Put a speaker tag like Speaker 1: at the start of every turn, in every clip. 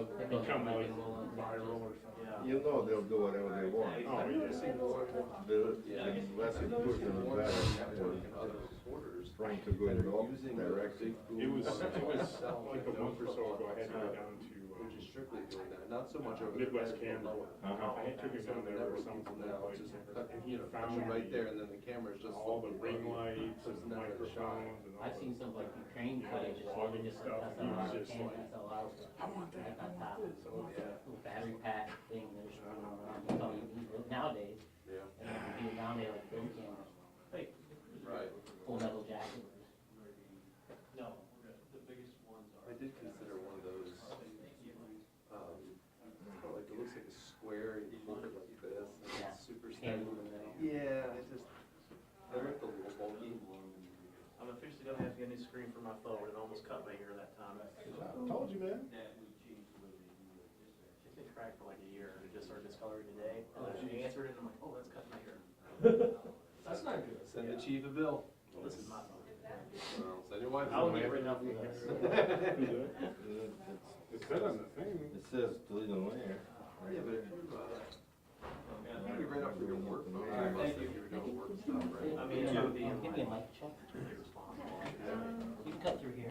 Speaker 1: become like viral or something.
Speaker 2: You know they'll do whatever they want.
Speaker 1: Oh, yeah.
Speaker 2: The less you push them, the better. Trying to go in the opposite direction.
Speaker 1: It was like a month or so ago, I had to go down to
Speaker 3: Strictly doing that, not so much over
Speaker 1: Midwest
Speaker 3: the
Speaker 1: Camera. I took him down there or something, and he found
Speaker 3: right there, and then the camera's just
Speaker 1: all the ring lights and the microphones and all
Speaker 4: I've seen some like Ukraine footage,
Speaker 1: logging
Speaker 4: just
Speaker 1: stuff,
Speaker 4: that's
Speaker 1: and he
Speaker 4: allowed,
Speaker 1: was just like,
Speaker 4: that's allowed.
Speaker 1: I want that,
Speaker 4: Like on top of
Speaker 1: So,
Speaker 4: little battery pack thing that is running around. You know, nowadays,
Speaker 3: Yeah.
Speaker 4: and now they like film cameras,
Speaker 3: Right.
Speaker 4: full metal jacket.
Speaker 5: No, the biggest ones
Speaker 3: I did consider one of those, like, it looks like a square, and you hold it like this, and
Speaker 4: Yeah.
Speaker 3: it's super
Speaker 4: Can't
Speaker 3: steady.
Speaker 4: move in the middle.
Speaker 3: Yeah, I just, they look a little bulky.
Speaker 5: I'm officially gonna have to get a new screen for my phone, it almost cut my ear that time.
Speaker 1: I told you, man.
Speaker 5: It's been cracked for like a year, and it just started discoloring today, and then she answered it, and I'm like, oh, that's cutting my ear.
Speaker 1: That's not good.
Speaker 3: Send the chief a bill.
Speaker 5: Well, this is my phone.
Speaker 3: Well, send your wife.
Speaker 5: I will get written up for this.
Speaker 1: It said on the thing.
Speaker 2: It says Toledo Mayor.
Speaker 3: Yeah, but if you read up for your work phone,
Speaker 5: Alright, thank you.
Speaker 3: you were doing work stuff, right?
Speaker 5: I mean, it would be in
Speaker 4: Give me a
Speaker 5: like,
Speaker 4: mic check. You can cut through here.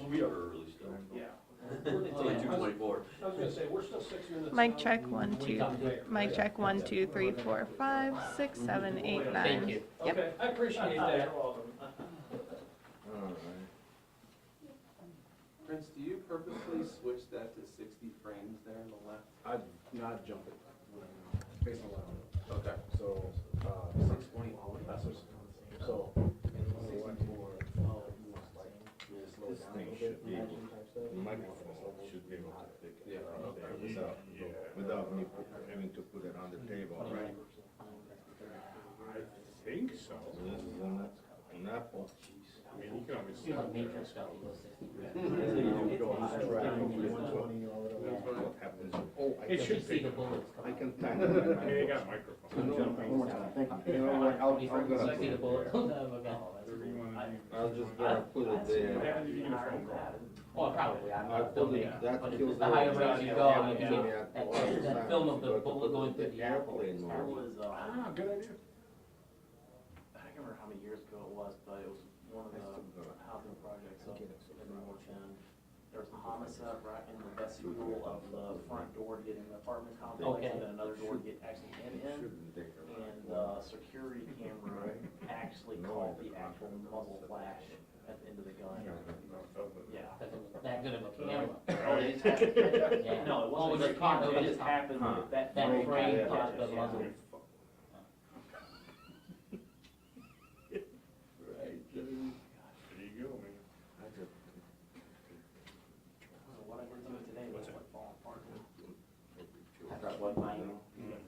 Speaker 6: We are early still.
Speaker 5: yeah.
Speaker 6: It's only 2:24.
Speaker 1: I was gonna say, we're still 6 minutes.
Speaker 7: Mic check 1 2. Mic check 1 2 3 4 5 6 7 8 9.
Speaker 4: Thank you.
Speaker 7: Yep.
Speaker 1: Okay, I appreciate that.
Speaker 5: You're welcome.
Speaker 2: Alright.
Speaker 3: Prince, do you purposely switch that to 60 frames there on the left?
Speaker 1: I not jump it when I'm facing around.
Speaker 3: Okay.
Speaker 1: So, 620, that's what's, so, select more, like, slow
Speaker 2: This
Speaker 1: down a
Speaker 2: thing
Speaker 1: little
Speaker 2: should
Speaker 1: bit,
Speaker 2: be,
Speaker 1: imagine type stuff.
Speaker 2: the microphone should be able to pick it
Speaker 3: Yeah.
Speaker 2: up there without me having to put it on the table, right?
Speaker 1: I think so.
Speaker 2: So this is an Apple.
Speaker 1: I mean, you can always.
Speaker 4: You know, matrix stuff, you go 60.
Speaker 2: What happens? Oh, I
Speaker 1: It
Speaker 2: can,
Speaker 1: should
Speaker 4: You see
Speaker 1: be.
Speaker 4: the bullets
Speaker 2: I
Speaker 4: coming.
Speaker 2: can time
Speaker 1: I mean,
Speaker 2: it.
Speaker 1: they got microphones.
Speaker 2: You know what, I'm
Speaker 4: You
Speaker 2: gonna,
Speaker 4: see the bullets? Oh, okay.
Speaker 1: Whatever you wanna do.
Speaker 2: I'm just gonna put it
Speaker 1: What
Speaker 2: there.
Speaker 1: happens if you get a phone call?
Speaker 4: Oh, probably, I'm
Speaker 2: I
Speaker 4: not
Speaker 2: put
Speaker 4: filming,
Speaker 2: it, that
Speaker 4: but
Speaker 2: kills
Speaker 4: it's the higher
Speaker 2: the-
Speaker 4: range you go, you
Speaker 2: Yeah,
Speaker 4: can
Speaker 2: yeah,
Speaker 4: get
Speaker 2: all the
Speaker 4: that
Speaker 2: sound.
Speaker 4: film of the
Speaker 2: But to
Speaker 4: bullet
Speaker 2: put
Speaker 4: going through the
Speaker 2: airplane
Speaker 4: apple.
Speaker 5: There
Speaker 2: mode.
Speaker 5: was,
Speaker 1: Ah, good idea.
Speaker 5: I can't remember how many years ago it was, but it was one of the housing projects up in the North End. There was a homicide right in the vestibule of the front door to get in the apartment complex,
Speaker 4: Okay.
Speaker 5: and then another door to get actually in. And the security camera actually caught the actual muzzle flash at the end of the gun. Yeah.
Speaker 4: Because it was that good of a camera.
Speaker 5: Oh, it just happened.
Speaker 4: Yeah.
Speaker 5: No, it
Speaker 4: Oh,
Speaker 5: wasn't
Speaker 4: just
Speaker 5: a
Speaker 4: caught,
Speaker 5: camera,
Speaker 4: it
Speaker 5: it
Speaker 4: just
Speaker 5: just happened with that.
Speaker 4: That frame
Speaker 5: yeah,
Speaker 4: caught the
Speaker 5: yeah.
Speaker 4: muzzle.
Speaker 1: There you go, man.
Speaker 5: What I went through today was like falling apart.
Speaker 4: After I bought mine,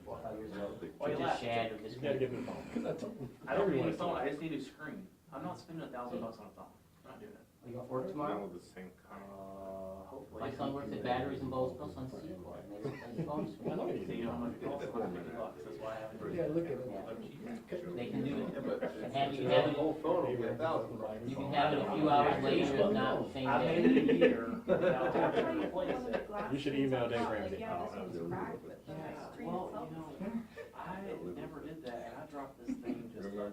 Speaker 4: 5 years ago,
Speaker 5: Why you
Speaker 4: it just
Speaker 5: laugh?
Speaker 4: shattered this.
Speaker 1: You gotta get the phone.
Speaker 5: I don't need a phone, I just need a screen. I'm not spending $1,000 on a phone, I'm not doing it.
Speaker 4: You got work tomorrow?
Speaker 2: The same kind.
Speaker 5: Hopefully.
Speaker 4: My son works at batteries and bulbs, my son's C-Corp, maybe his phone's.
Speaker 1: I know you
Speaker 5: So you know how much it costs, $150, that's why I haven't.
Speaker 1: Yeah, look at it.
Speaker 4: They can do
Speaker 3: Yeah,
Speaker 4: it,
Speaker 3: but
Speaker 4: and have
Speaker 3: if
Speaker 4: you
Speaker 3: you
Speaker 4: have
Speaker 3: have
Speaker 4: it,
Speaker 3: a whole phone, it'll be $1,000.
Speaker 4: you can have it a few hours later, if not the same
Speaker 5: I
Speaker 4: day.
Speaker 5: made it a year without having to replace it.
Speaker 1: You should email Dave Ramsey.
Speaker 5: Yeah, well, you know, I never did that, and I dropped this thing just like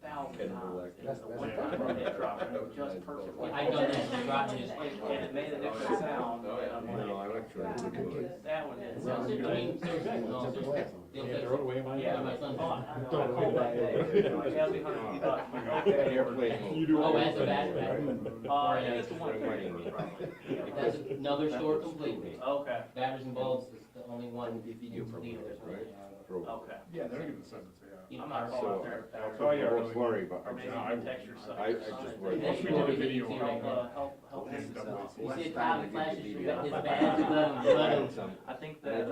Speaker 5: thousands of times.
Speaker 1: That's-
Speaker 5: The one time it dropped just perfectly.
Speaker 4: I done that, just dropped it, just.
Speaker 5: And it made a different sound, and I'm
Speaker 2: No,
Speaker 5: like,
Speaker 2: I'm actually good.
Speaker 5: that one is.
Speaker 4: No, seriously, I mean, seriously, no, seriously. They'll
Speaker 1: Yeah,
Speaker 4: fix
Speaker 1: throw it
Speaker 4: it.
Speaker 1: away, man.
Speaker 5: Yeah,
Speaker 4: my son's.
Speaker 5: Oh, I know, I called that day, like, yeah, it'll be $150.
Speaker 2: Airplane mode.
Speaker 1: You do
Speaker 4: Oh,
Speaker 1: all
Speaker 4: as a
Speaker 1: that.
Speaker 4: battery,
Speaker 5: Yeah, it's the one.
Speaker 4: That's another store completely.
Speaker 5: Okay,
Speaker 4: Batteries and bulbs is the only one in Toledo that's really.
Speaker 5: okay.
Speaker 1: Yeah, they're gonna send it to you.
Speaker 5: I'm not calling out there.
Speaker 1: Oh, yeah,
Speaker 2: Don't
Speaker 1: really.
Speaker 2: worry about
Speaker 5: Or
Speaker 2: it.
Speaker 5: maybe
Speaker 1: No,
Speaker 5: you can text your son.
Speaker 2: I just worry.
Speaker 4: Yeah,
Speaker 1: Once we did a video
Speaker 4: you
Speaker 1: on
Speaker 4: can
Speaker 1: it,
Speaker 5: Help
Speaker 1: Yeah,
Speaker 5: him.
Speaker 4: You see a Tommy flashes, you got his badge, let him.
Speaker 5: I think that,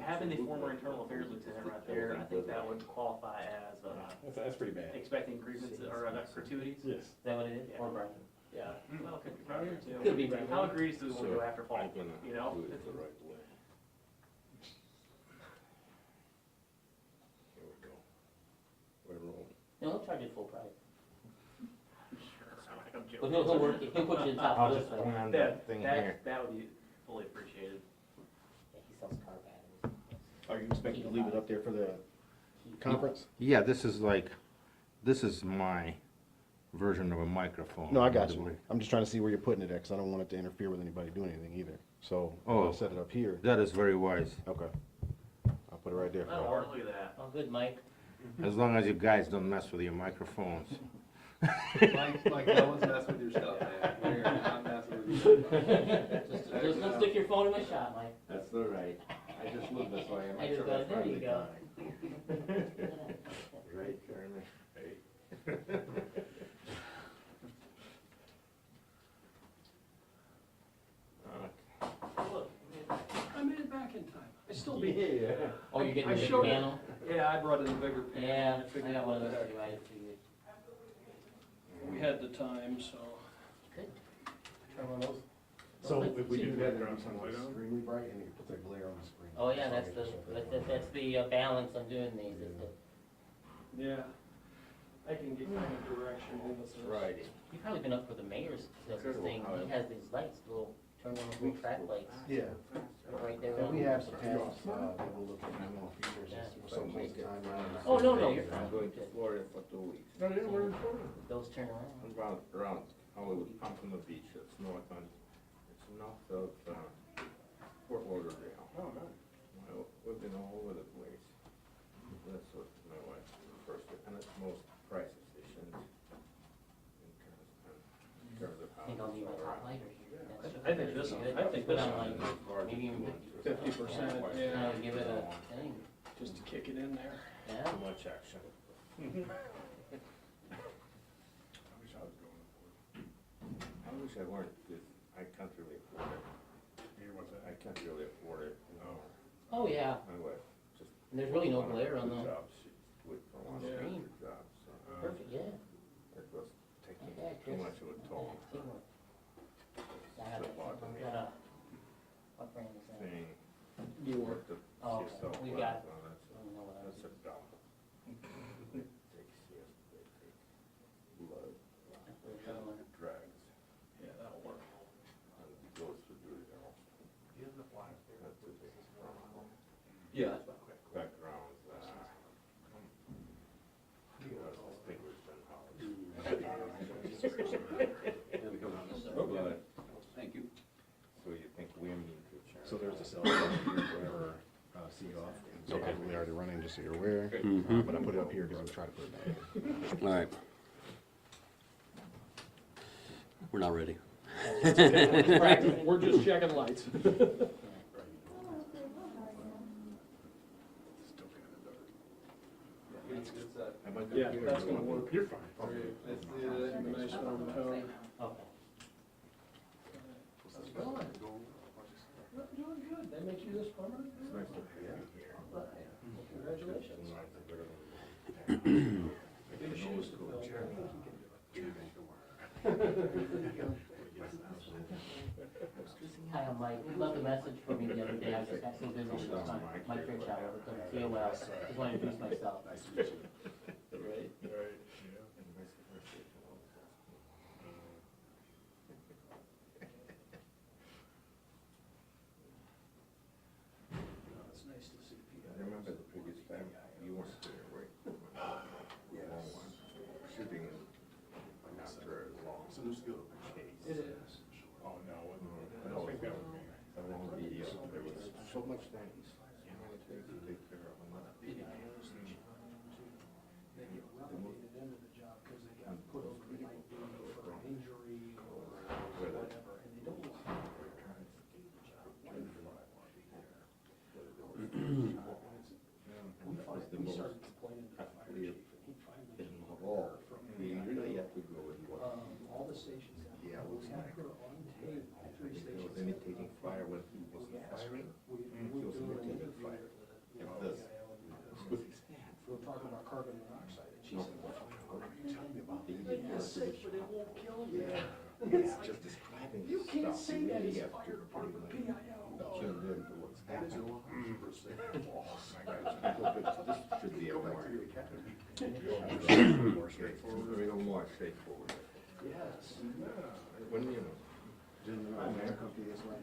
Speaker 5: having the former internal affairs lieutenant right there, I think that would qualify as,
Speaker 1: That's pretty bad.
Speaker 5: expecting grievances, or gratuities.
Speaker 1: Yes.
Speaker 4: Is that what it is? Or Brian?
Speaker 5: Yeah, well, could be right there too.
Speaker 4: Could be right.
Speaker 5: How egregious do we want to go after
Speaker 2: I'm
Speaker 5: fault,
Speaker 2: gonna
Speaker 5: you know?
Speaker 2: do it the right way. Here we go. We're rolling.
Speaker 4: No, he'll charge you full price.
Speaker 5: Sure, sound like I'm
Speaker 4: But
Speaker 5: joking.
Speaker 4: he'll work, he'll put you in top
Speaker 2: I'll
Speaker 4: of this
Speaker 2: just
Speaker 4: thing.
Speaker 2: plan that thing here.
Speaker 5: That would be, fully appreciated.
Speaker 4: Yeah, he sells car batteries.
Speaker 8: Are you expecting to leave it up there for the conference?
Speaker 9: Yeah, this is my version of a microphone.
Speaker 8: No, I got you. I'm just trying to see where you're putting it at, because I don't want it to interfere with anybody doing anything either. So I'll set it up here.
Speaker 9: That is very wise,
Speaker 8: Okay. I'll put it right there. for
Speaker 5: That'll
Speaker 8: you.
Speaker 5: work, look at that.
Speaker 4: Oh, good, Mike.
Speaker 9: as long as you guys don't mess with your microphones.
Speaker 3: Mike, no one's messing with your stuff, man. We're not messing with you.
Speaker 4: Just don't stick your phone in my shot, Mike.
Speaker 2: That's all right. I just look this way. I'm
Speaker 4: I
Speaker 2: not
Speaker 4: just
Speaker 2: sure
Speaker 4: got
Speaker 2: that's
Speaker 4: it, there you
Speaker 2: right.
Speaker 4: go.
Speaker 2: Right, Jeremy?
Speaker 5: Look,
Speaker 3: I made it back in time. I still beat you.
Speaker 2: Yeah.
Speaker 4: Oh, you're getting
Speaker 3: I
Speaker 4: a big
Speaker 3: showed it.
Speaker 4: panel?
Speaker 3: Yeah, I brought in a bigger panel.
Speaker 4: Yeah, I
Speaker 3: figured
Speaker 4: got one of those
Speaker 3: that
Speaker 4: too, I figured.
Speaker 3: We had the time, so.
Speaker 4: Good.
Speaker 8: Try one of those. So if we do that, it'll be something extremely bright and it puts a glare on the screen.
Speaker 4: Oh, yeah, that's the balance I'm doing these, is the,
Speaker 3: Yeah. I can get kind of direction in this.
Speaker 9: Friday.
Speaker 4: you've probably been up for the mayor's, that's the thing, he has these lights, little, turn on those little track lights,
Speaker 8: Yeah.
Speaker 4: right there.
Speaker 8: And
Speaker 4: on-
Speaker 8: we have some panels, that we'll look at in the future, just some place timelines.
Speaker 4: Oh, no, you're fine.
Speaker 2: I'm going to Florida for 2 weeks.
Speaker 9: No, yeah, we're in Florida.
Speaker 4: Those turn around.
Speaker 9: Around Hollywood, Pompano Beach, it's north of, Fort Lauderdale.
Speaker 2: Oh, nice.
Speaker 9: Well, we've been all over the place. That's what my wife prefers, and it's most price efficient in terms of
Speaker 4: I
Speaker 9: how.
Speaker 4: think I'll need my hot lighter here. That's
Speaker 3: I think this
Speaker 4: should
Speaker 3: one-
Speaker 4: be good.
Speaker 3: I think
Speaker 4: Put
Speaker 3: this
Speaker 4: on
Speaker 3: one
Speaker 4: like, maybe even
Speaker 3: 50%,
Speaker 4: Now
Speaker 3: yeah,
Speaker 4: give it a thing,
Speaker 3: just to kick it in there.
Speaker 4: yeah?
Speaker 9: Too much action. I wish I weren't, because I can't really afford it. I can't really afford it, you know.
Speaker 4: Oh, yeah,
Speaker 9: My wife just.
Speaker 4: and there's really no
Speaker 9: one of
Speaker 4: glare
Speaker 9: her
Speaker 4: on the
Speaker 9: jobs, she quit for one of
Speaker 3: Yeah.
Speaker 9: her jobs, so.
Speaker 4: perfect, yeah.
Speaker 9: It was taking
Speaker 4: Okay,
Speaker 9: too
Speaker 4: Chris.
Speaker 9: much of a toll.
Speaker 4: Yeah, teamwork. I got
Speaker 9: It's a lot to me.
Speaker 4: what brand is that?
Speaker 9: Saying,
Speaker 3: You
Speaker 9: work the
Speaker 4: Oh,
Speaker 9: yourself
Speaker 4: we
Speaker 9: well,
Speaker 4: got-
Speaker 9: well,
Speaker 4: I don't know what I
Speaker 9: that's
Speaker 4: was.
Speaker 9: a dumb. It takes, yes, they take blood, drugs,
Speaker 3: Yeah, that'll work.
Speaker 9: and it goes to do it all. That's the big problem.
Speaker 3: Yeah.
Speaker 9: Backgrounds, distinguished in college. But,
Speaker 6: Thank you.
Speaker 9: so you think we mean to.
Speaker 8: So there's a cell phone here for Seagoff. So we already running, just so you're aware. But I put it up here because I'm trying to put it down.
Speaker 6: All right. We're not ready.
Speaker 3: We're just checking lights.
Speaker 2: How about
Speaker 3: Yeah,
Speaker 2: the
Speaker 3: that's
Speaker 2: computer?
Speaker 3: gonna work.
Speaker 9: You're fine.
Speaker 3: It's a nice warm tone.
Speaker 4: Okay.
Speaker 3: How's it going? Doing good. They make you this permanent?
Speaker 9: It's nice to have you here.
Speaker 3: Congratulations. Big shoes to fill.
Speaker 4: Hi, I'm Mike. You left a message for me the other day. I just got so busy with my church hour with the TOL. Just want to introduce myself.
Speaker 3: Right. It's nice to see people.
Speaker 9: I remember the previous time, you weren't there, right? Shooting after a long case.
Speaker 3: It is.
Speaker 1: Oh, no,
Speaker 9: I
Speaker 1: I don't think that would be.
Speaker 9: A long video, there was so much things, so many things to take care of. and not-
Speaker 3: They get relegated into the job because they got put over the night duty for an injury or whatever, and they don't know how to return to do the job. We started complaining to the fire chief, and he finally came over from
Speaker 2: We really have to go with what,
Speaker 3: all the stations.
Speaker 2: Yeah,
Speaker 3: We had her on tape, all three
Speaker 2: he
Speaker 3: stations.
Speaker 2: was imitating fire when he wasn't firing. He was imitating fire. Like this. With his hand.
Speaker 3: We were talking about carbon monoxide, and she said,
Speaker 2: What are you telling me about the
Speaker 3: it's sick, but it won't kill you.
Speaker 2: It's just describing
Speaker 3: You can't
Speaker 2: stuff.
Speaker 3: say
Speaker 2: You
Speaker 3: that,
Speaker 2: really
Speaker 3: it's
Speaker 2: have to
Speaker 3: fire department,
Speaker 2: pretty much
Speaker 3: PIO.
Speaker 2: tune in to what's happening. This should be a more. More straightforward. A little more straightforward.
Speaker 3: Yes.
Speaker 9: When you know.
Speaker 8: Didn't the mayor come to you this way?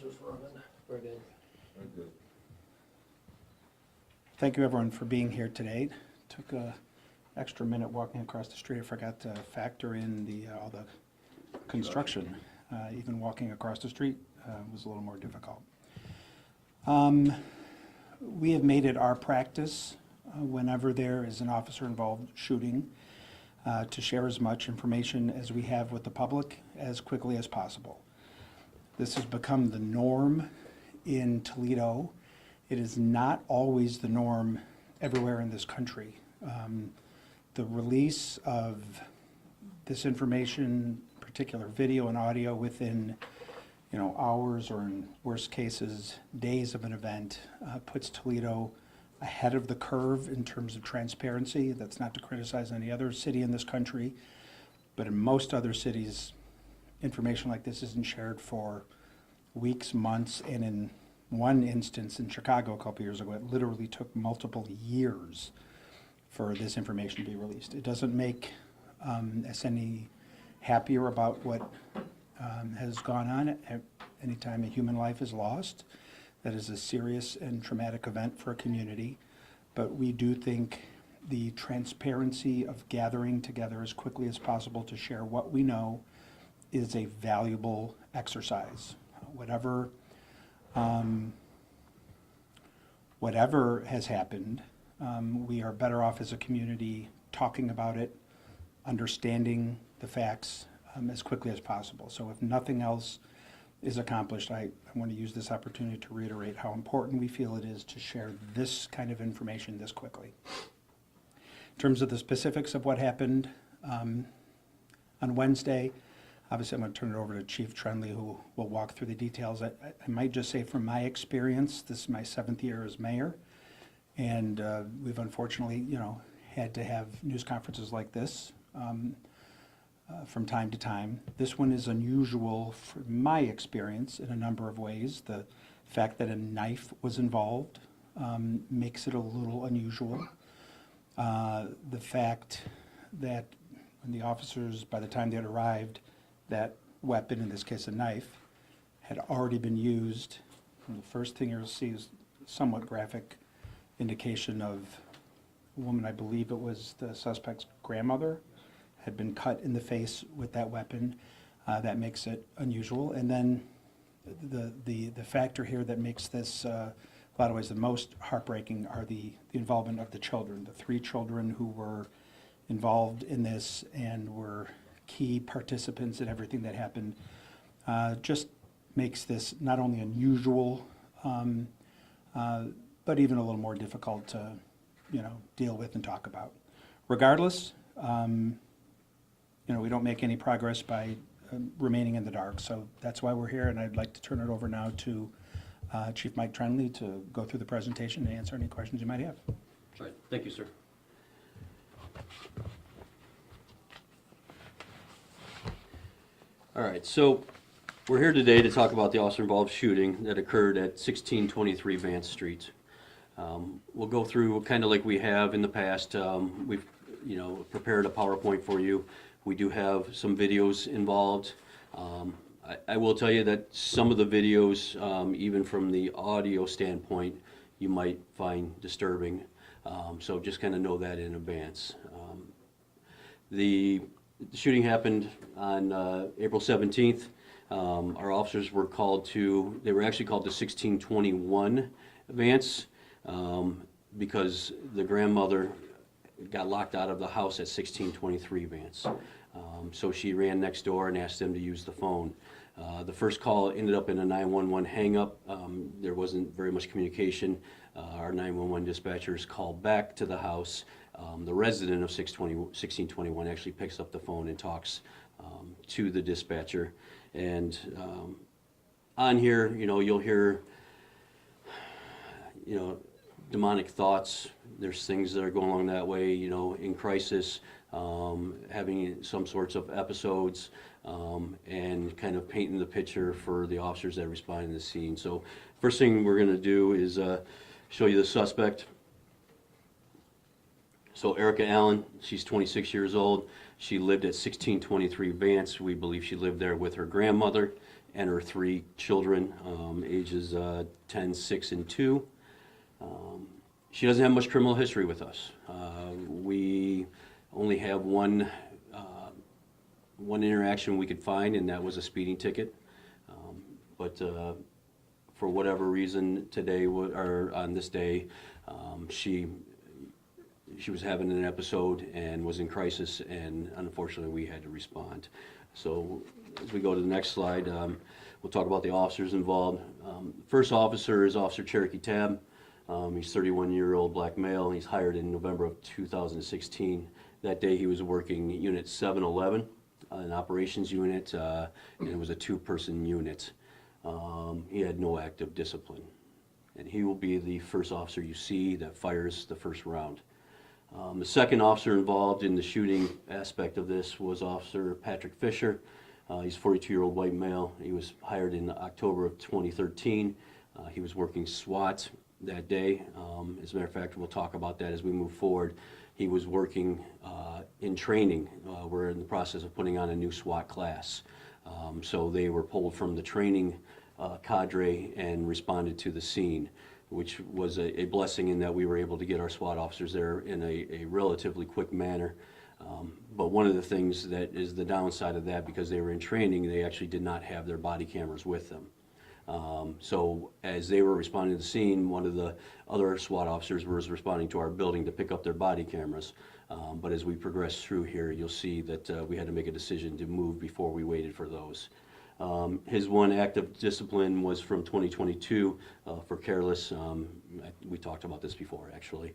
Speaker 3: Officers running.
Speaker 4: Very good.
Speaker 2: Very good.
Speaker 10: Thank you, everyone, for being here today. Took a extra minute walking across the street. I forgot to factor in all the construction. Even walking across the street was a little more difficult. We have made it our practice whenever there is an officer-involved shooting to share as much information as we have with the public as quickly as possible. This has become the norm in Toledo. It is not always the norm everywhere in this country. The release of this information, particular video and audio, within hours, or in worst cases, days of an event, puts Toledo ahead of the curve in terms of transparency. That's not to criticize any other city in this country, but in most other cities, information like this isn't shared for weeks, months, and in one instance in Chicago a couple years ago, it literally took multiple years for this information to be released. It doesn't make us any happier about what has gone on. Anytime a human life is lost, that is a serious and traumatic event for a community. But we do think the transparency of gathering together as quickly as possible to share what we know is a valuable exercise. Whatever has happened, we are better off as a community talking about it, understanding the facts as quickly as possible. So if nothing else is accomplished, I want to use this opportunity to reiterate how important we feel it is to share this kind of information this quickly. In terms of the specifics of what happened on Wednesday, obviously I'm going to turn it over to Chief Trenley, who will walk through the details. I might just say from my experience, this is my 7th year as mayor, and we've unfortunately, had to have news conferences like this from time to time. This one is unusual from my experience in a number of ways. The fact that a knife was involved makes it a little unusual. The fact that when the officers, by the time they had arrived, that weapon, in this case a knife, had already been used. And the first thing you'll see is somewhat graphic indication of a woman, I believe it was the suspect's grandmother, had been cut in the face with that weapon. That makes it unusual. And then the factor here that makes this a lot of ways the most heartbreaking are the involvement of the children, the 3 children who were involved in this and were key participants in everything that happened. Just makes this not only unusual, but even a little more difficult to deal with and talk about. Regardless, we don't make any progress by remaining in the dark. So that's why we're here, and I'd like to turn it over now to Chief Mike Trenley to go through the presentation and answer any questions you might have.
Speaker 6: All right, thank you, sir. All right, so we're here today to talk about the officer-involved shooting that occurred at 1623 Vance Street. We'll go through kind of like we have in the past. We've prepared a PowerPoint for you. We do have some videos involved. I will tell you that some of the videos, even from the audio standpoint, you might find disturbing. So just kind of know that in advance. The shooting happened on April 17th. Our officers were called they were actually called to 1621 Vance because the grandmother got locked out of the house at 1623 Vance. So she ran next door and asked them to use the phone. The first call ended up in a 911 hang-up. There wasn't very much communication. Our 911 dispatchers called back to the house. The resident of 1621 actually picks up the phone and talks to the dispatcher. And on here, you'll hear, demonic thoughts. There's things that are going along that way, in crisis, having some sorts of episodes, and kind of painting the picture for the officers that respond to the scene. So first thing we're going to do is show you the suspect. So Erica Allen, she's 26 years old. She lived at 1623 Vance. We believe she lived there with her grandmother and her 3 children, ages 10, 6, and 2. She doesn't have much criminal history with us. We only have one interaction we could find, and that was a speeding ticket. But for whatever reason, today or on this day, she was having an episode and was in crisis, and unfortunately we had to respond. So as we go to the next slide, we'll talk about the officers involved. First officer is Officer Cherokee Tab. He's 31-year-old black male. He's hired in November of 2016. That day he was working Unit 711, an operations unit, and it was a 2-person unit. He had no active discipline. And he will be the first officer you see that fires the first round. The second officer involved in the shooting aspect of this was Officer Patrick Fisher. He's a 42-year-old white male. He was hired in October of 2013. He was working SWAT that day. As a matter of fact, we'll talk about that as we move forward. He was working in training. We're in the process of putting on a new SWAT class. So they were pulled from the training cadre and responded to the scene, which was a blessing in that we were able to get our SWAT officers there in a relatively quick manner. But one of the things that is the downside of that, because they were in training, they actually did not have their body cameras with them. So as they were responding to the scene, one of the other SWAT officers was responding to our building to pick up their body cameras. But as we progress through here, you'll see that we had to make a decision to move before we waited for those. His one act of discipline was from 2022 for careless. We talked about this before, actually.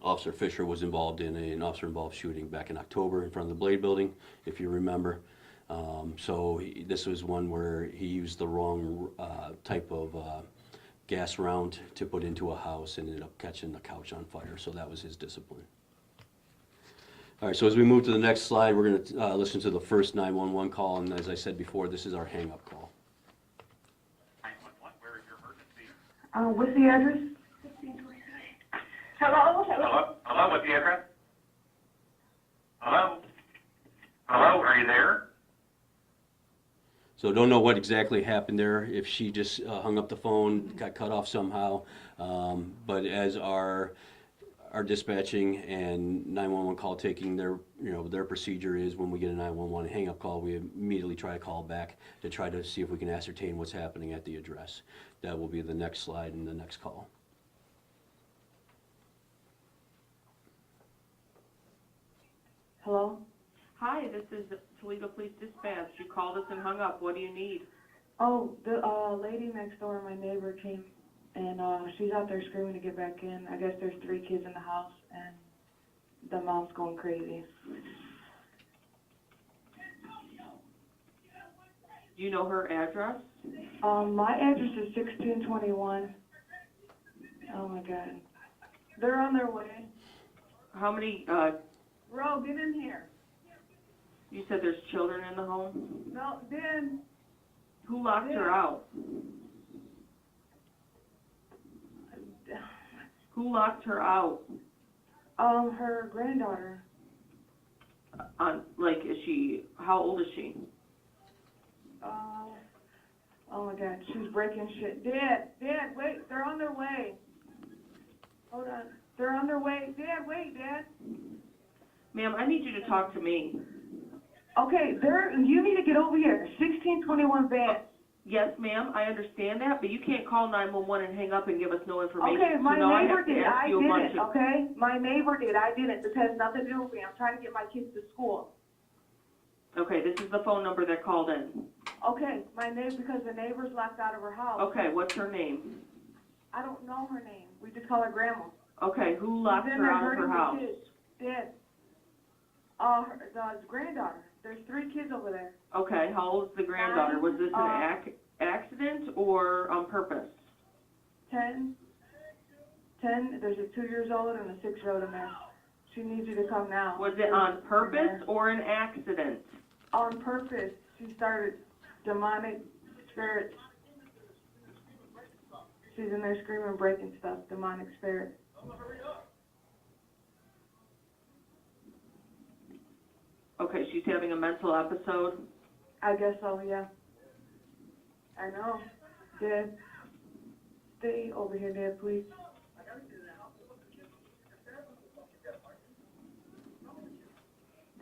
Speaker 6: Officer Fisher was involved in an officer-involved shooting back in October in front of the Blade Building, if you remember. This was one where he used the wrong type of gas round to put into a house and ended up catching the couch on fire. So that was his discipline. All right, so as we move to the next slide, we're going to listen to the first 911 call, and as I said before, this is our hang-up call.
Speaker 11: 911, where is your emergency?
Speaker 12: What's the address? Hello?
Speaker 11: Hello? Hello, what's the address? Hello? Hello, are you there?
Speaker 6: So don't know what exactly happened there, if she just hung up the phone, got cut off somehow, but as our dispatching and 911 call taking, their procedure is when we get a 911 hang-up call, we immediately try to call back to try to see if we can ascertain what's happening at the address. That will be the next slide in the next call.
Speaker 12: Hello?
Speaker 13: Hi, this is Toledo Police Dispatch. You called us and hung up. What do you need?
Speaker 12: Oh, the lady next door, my neighbor, came, and she's out there screaming to get back in. I guess there's 3 kids in the house, and the mom's going crazy.
Speaker 13: Do you know her address?
Speaker 12: My address is 1621. Oh, my God. They're on their way.
Speaker 13: How many,
Speaker 12: Ro, get in here.
Speaker 13: you said there's children in the home?
Speaker 12: No, Dan.
Speaker 13: Who locked her out? Who locked her out?
Speaker 12: Her granddaughter.
Speaker 13: How old is she?
Speaker 12: Oh my God, she's breaking shit. Dad, wait, they're on their way. Hold on, they're on their way. Dad, wait, Dad.
Speaker 13: Ma'am, I need you to talk to me.
Speaker 12: Okay, you need to get over here. 1621 Vance.
Speaker 13: Yes, ma'am, I understand that, but you can't call 911 and hang up and give us no information.
Speaker 12: Okay, my neighbor did. I didn't,
Speaker 13: of...
Speaker 12: okay? My neighbor did. I didn't. This has nothing to do with me. I'm trying to get my kids to school.
Speaker 13: Okay, this is the phone number that called in.
Speaker 12: Okay, because the neighbor's locked out of her house.
Speaker 13: Okay, what's her name?
Speaker 12: I don't know her name. We just call her Grandma.
Speaker 13: Okay, who locked her out of her house?
Speaker 12: Dead. The granddaughter. There's 3 kids over there.
Speaker 13: Okay, how old is the granddaughter? Was this an accident or on purpose?
Speaker 12: 10. There's a 2 years old and a 6-year-old in there. She needs you to come now.
Speaker 13: Was it on purpose or an accident?
Speaker 12: On purpose. She started demonic spirits. She's in there screaming, breaking stuff. Demonic spirit.
Speaker 13: Okay, she's having a mental episode.
Speaker 12: I guess so, yeah. I know. Dad, stay over here, Dad, please.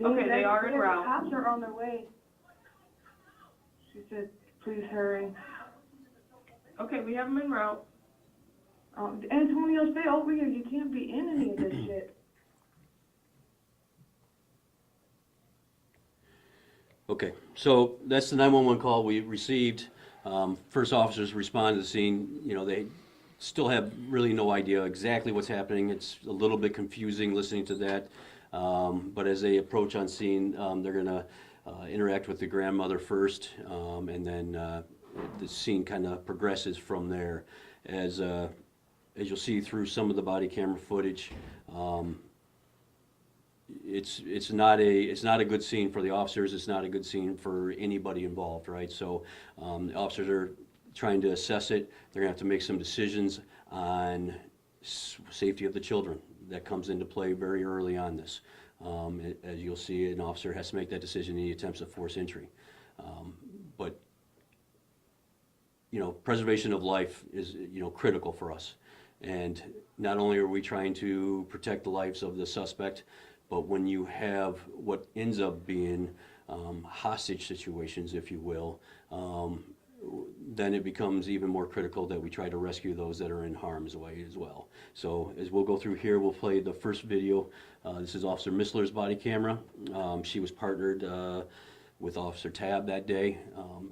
Speaker 13: Okay, they are en route.
Speaker 12: The cops are on their way. She said, please hurry.
Speaker 13: Okay, we have them en route.
Speaker 12: Antonio, stay over here. You can't be in any of this shit.
Speaker 6: Okay, so that's the 911 call we received. First officers respond to the scene. You know, they still have really no idea exactly what's happening. It's a little bit confusing listening to that. But as they approach on scene, they're going to interact with the grandmother first, and then the scene kind of progresses from there. As you'll see through some of the body camera footage, it's not a good scene for the officers. It's not a good scene for anybody involved, right? So the officers are trying to assess it. They're gonna have to make some decisions on safety of the children. That comes into play very early on this. As you'll see, an officer has to make that decision in the attempts of forced entry. But you know, preservation of life is, you know, critical for us. And not only are we trying to protect the lives of the suspect, but when you have what ends up being hostage situations, if you will, then it becomes even more critical that we try to rescue those that are in harm's way as well. So as we'll go through here, we'll play the first video. This is Officer Missler's body camera. She was partnered with Officer Tab that day,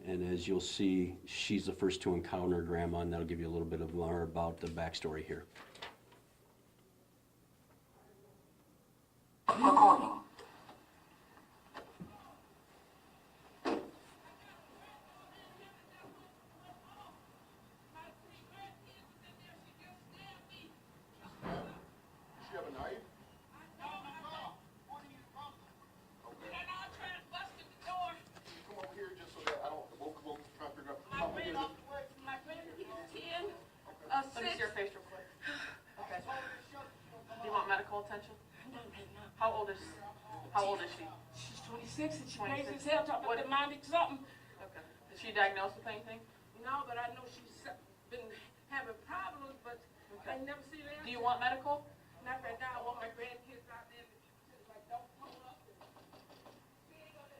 Speaker 6: and as you'll see, she's the first to encounter Grandma, and that'll give you a little bit of more about the backstory here.
Speaker 14: Recording.
Speaker 15: How old is she? She's 26 and she crazy as hell, talking about demonic something. Okay. Is she diagnosed with anything? No, but I know she's been having problems, but I never see her. Do you want medical? Not right now. I want my grandkids out there, but like, don't pull up.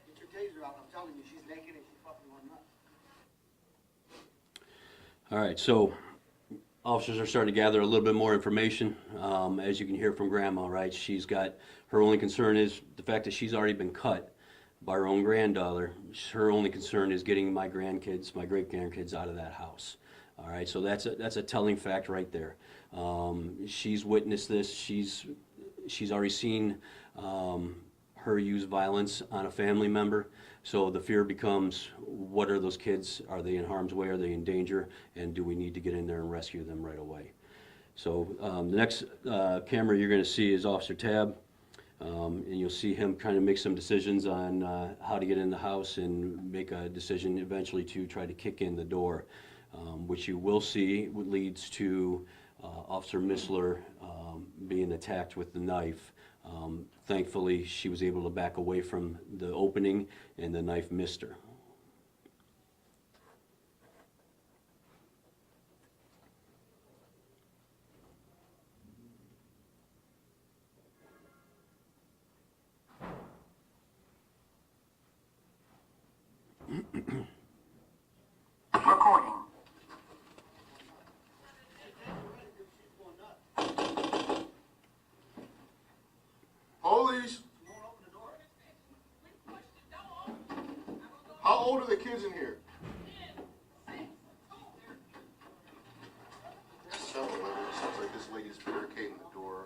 Speaker 16: Get your taser out. I'm telling you, she's naked and she's fucking one nuts.
Speaker 6: All right, so officers are starting to gather a little bit more information. As you can hear from Grandma, right? She's got, her only concern is the fact that she's already been cut by her own granddaughter. Her only concern is getting my grandkids, my great-grandkids out of that house. All right, so that's a telling fact right there. She's witnessed this. She's already seen her use violence on a family member. So the fear becomes, what are those kids? Are they in harm's way? Are they in danger? And do we need to get in there and rescue them right away? So the next camera you're going to see is Officer Tab. And you'll see him kind of make some decisions on how to get in the house and make a decision eventually to try to kick in the door, which you will see leads to Officer Missler being attacked with the knife. Thankfully, she was able to back away from the opening and the knife missed her.
Speaker 14: Recording.
Speaker 2: Police! How old are the kids in here? 7-11. Sounds like this lady's barricading the door.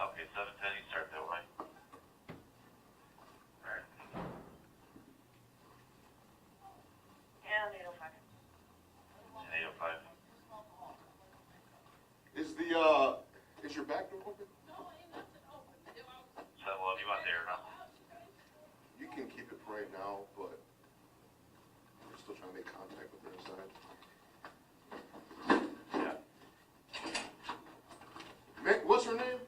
Speaker 11: Okay, 7:10, you start that way. Alright.
Speaker 12: Yeah, 805.
Speaker 11: 805.
Speaker 2: Is your back door open?
Speaker 11: So, well, do you want there or not?
Speaker 2: You can keep it for right now, but we're still trying to make contact with her inside.
Speaker 11: Yeah.
Speaker 2: Man, what's her name?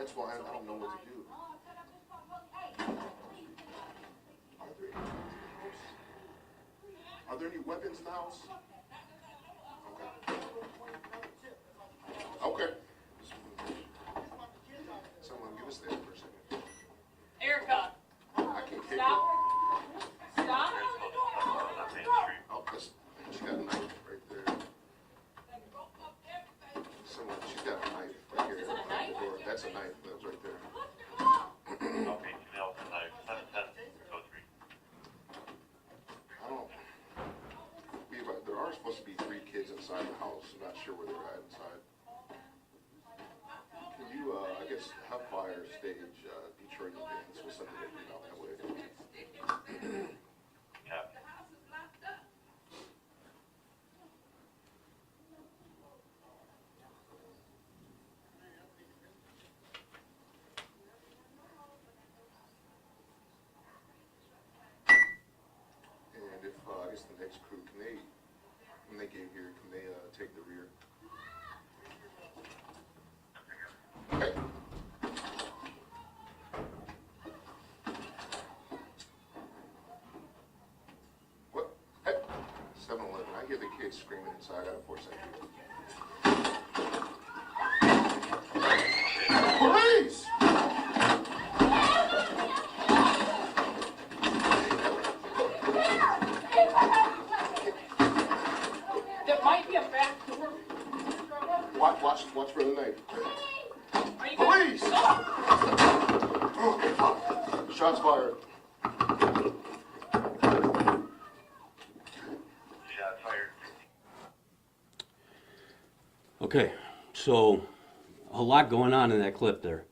Speaker 2: That's why I don't know what to do. Are there any weapons in the house? Okay. Okay. Someone give us that for a second.
Speaker 15: Erica,
Speaker 2: I can't take
Speaker 15: stop.
Speaker 2: it.
Speaker 15: Stop.
Speaker 2: Oh, that's, she got a knife right there. Someone, she's got a knife right here.
Speaker 15: Is it a knife?
Speaker 2: That's a knife. That was right there.
Speaker 11: Okay, female tonight, 710-03.
Speaker 2: I don't. There are supposed to be 3 kids inside the house. I'm not sure where they're at inside. Can you, I guess, have fire stage Detroit events or something that out that way?
Speaker 11: Yeah.
Speaker 2: And if, I guess the next crew, can they, when they get here, can they take the rear? Okay. What? Hey, 7-Eleven, I hear the kids screaming inside out of 4 seconds. Police!
Speaker 15: There might be a back door.
Speaker 2: Watch for the knife.
Speaker 15: Are you
Speaker 2: Police!
Speaker 15: Stop.
Speaker 2: Shots fired.
Speaker 11: Shot fired.
Speaker 6: Okay, so a lot going on in that clip there.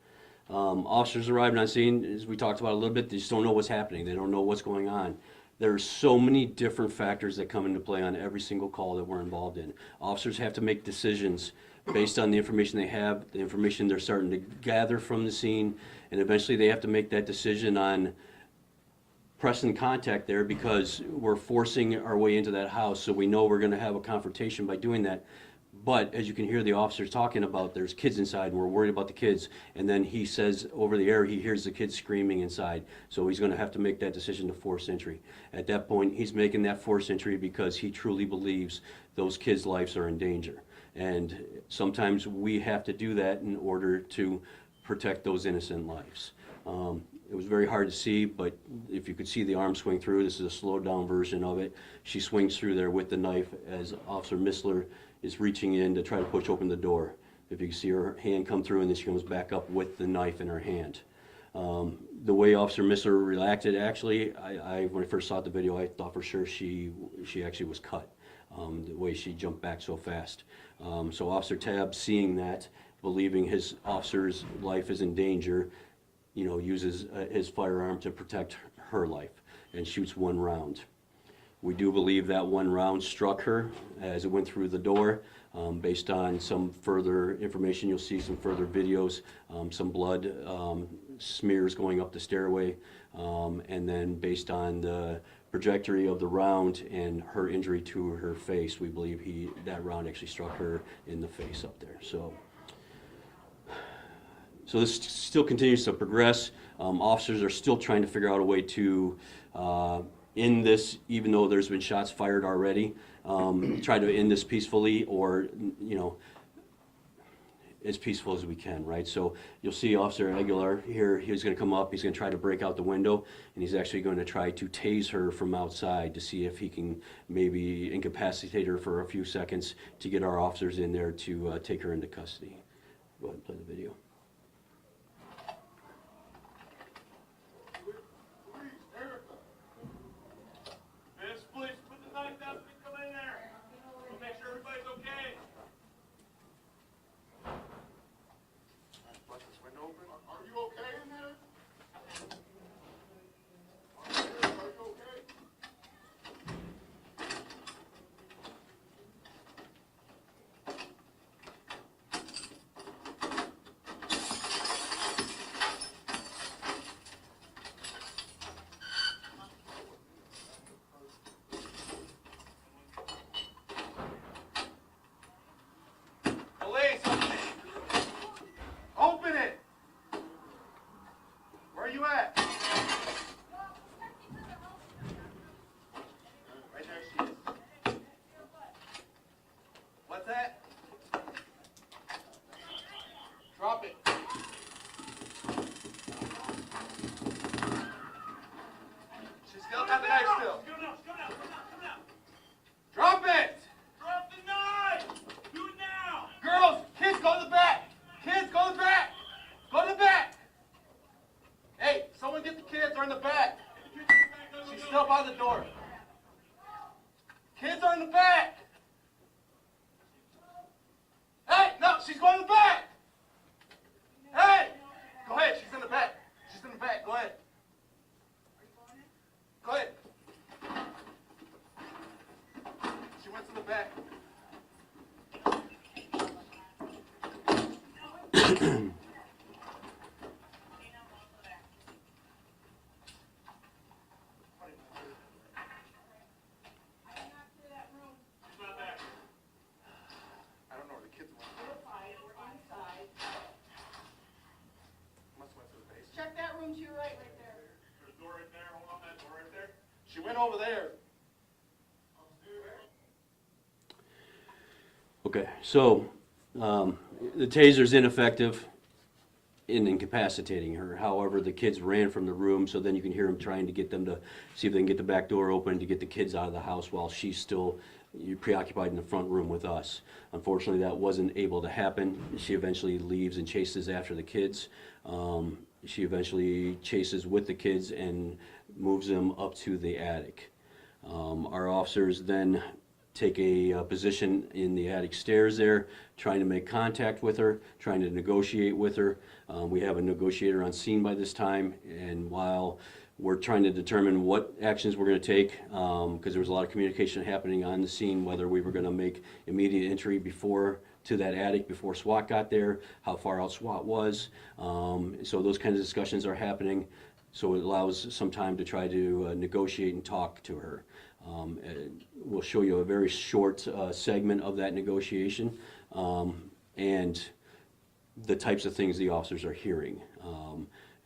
Speaker 6: Officers arrived on scene, as we talked about a little bit, they just don't know what's happening. They don't know what's going on. There's so many different factors that come into play on every single call that we're involved in. Officers have to make decisions based on the information they have, the information they're starting to gather from the scene, and eventually they have to make that decision on pressing contact there because we're forcing our way into that house, so we know we're going to have a confrontation by doing that. But as you can hear the officers talking about, there's kids inside and we're worried about the kids, and then he says over the air he hears the kids screaming inside, so he's going to have to make that decision to force entry. At that point, he's making that force entry because he truly believes those kids' lives are in danger. And sometimes we have to do that in order to protect those innocent lives. It was very hard to see, but if you could see the arm swing through, this is a slowed down version of it. She swings through there with the knife as Officer Missler is reaching in to try to push open the door. If you can see her hand come through, and then she comes back up with the knife in her hand. The way Officer Missler reacted, actually, when I first saw the video, I thought for sure she actually was cut. The way she jumped back so fast. So Officer Tabb, seeing that, believing his officer's life is in danger, uses his firearm to protect her life and shoots 1 round. We do believe that 1 round struck her as it went through the door. Based on some further information, you'll see some further videos, some blood smears going up the stairway, and then based on the trajectory of the round and her injury to her face, we believe that round actually struck her in the face up there. So this still continues to progress. Officers are still trying to figure out a way to end this, even though there's been shots fired already. Try to end this peacefully, or as peaceful as we can, right? So you'll see Officer Aguilar here, he's going to come up, he's going to try to break out the window, and he's actually going to try to tase her from outside to see if he can maybe incapacitate her for a few seconds to get our officers in there to take her into custody. Go ahead and play the video.
Speaker 1: Please put the knife down and come in there. We'll make sure everybody's okay.
Speaker 2: Bust this window open. Are you okay in there? Are you okay?
Speaker 1: door. Kids are in the back. Hey, no, she's going in the back. Hey, go ahead, she's in the back. She's in the back, go ahead. Go ahead. She went to the back. I don't know where the kids went. Must have went to the basement.
Speaker 15: Check that room to your right there.
Speaker 1: There's a door right there. Hold on, that door right there. She went over there.
Speaker 6: Okay, so the taser's ineffective in incapacitating her. However, the kids ran from the room, so then you can hear them trying to get them to see if they can get the back door open to get the kids out of the house while she's still preoccupied in the front room with us. Unfortunately, that wasn't able to happen. She eventually leaves and chases after the kids. She eventually chases with the kids and moves them up to the attic. Our officers then take a position in the attic stairs there, trying to make contact with her, trying to negotiate with her. We have a negotiator on scene by this time, and while we're trying to determine what actions we're going to take, because there was a lot of communication happening on the scene, whether we were going to make immediate entry to that attic before SWAT got there, how far out SWAT was. So those kinds of discussions are happening, so it allows some time to try to negotiate and talk to her. We'll show you a very short segment of that negotiation and the types of things the officers are hearing.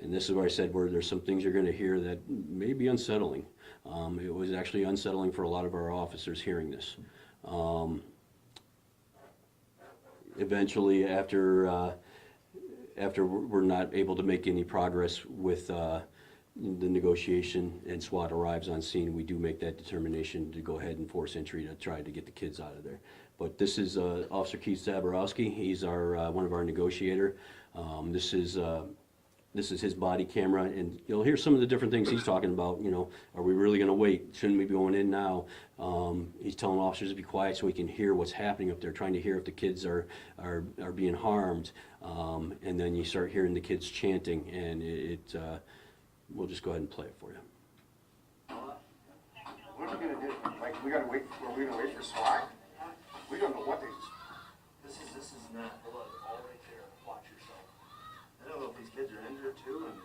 Speaker 6: And this is where I said where there's some things you're going to hear that may be unsettling. It was actually unsettling for a lot of our officers hearing this. Eventually, after we're not able to make any progress with the negotiation and SWAT arrives on scene, we do make that determination to go ahead and force entry to try to get the kids out of there. But this is Officer Keith Zaborowski. He's our one of our negotiator. This is his body camera, and you'll hear some of the different things he's talking about. You know, are we really going to wait? Shouldn't we be going in now? He's telling officers to be quiet so we can hear what's happening up there, trying to hear if the kids are being harmed. And then you start hearing the kids chanting, and we'll just go ahead and play it for you.
Speaker 16: What are we gonna do? Like, are we gonna wait for SWAT? We don't know what they. This is not blood, all right there. Watch yourself. I don't know if these kids are injured too, and.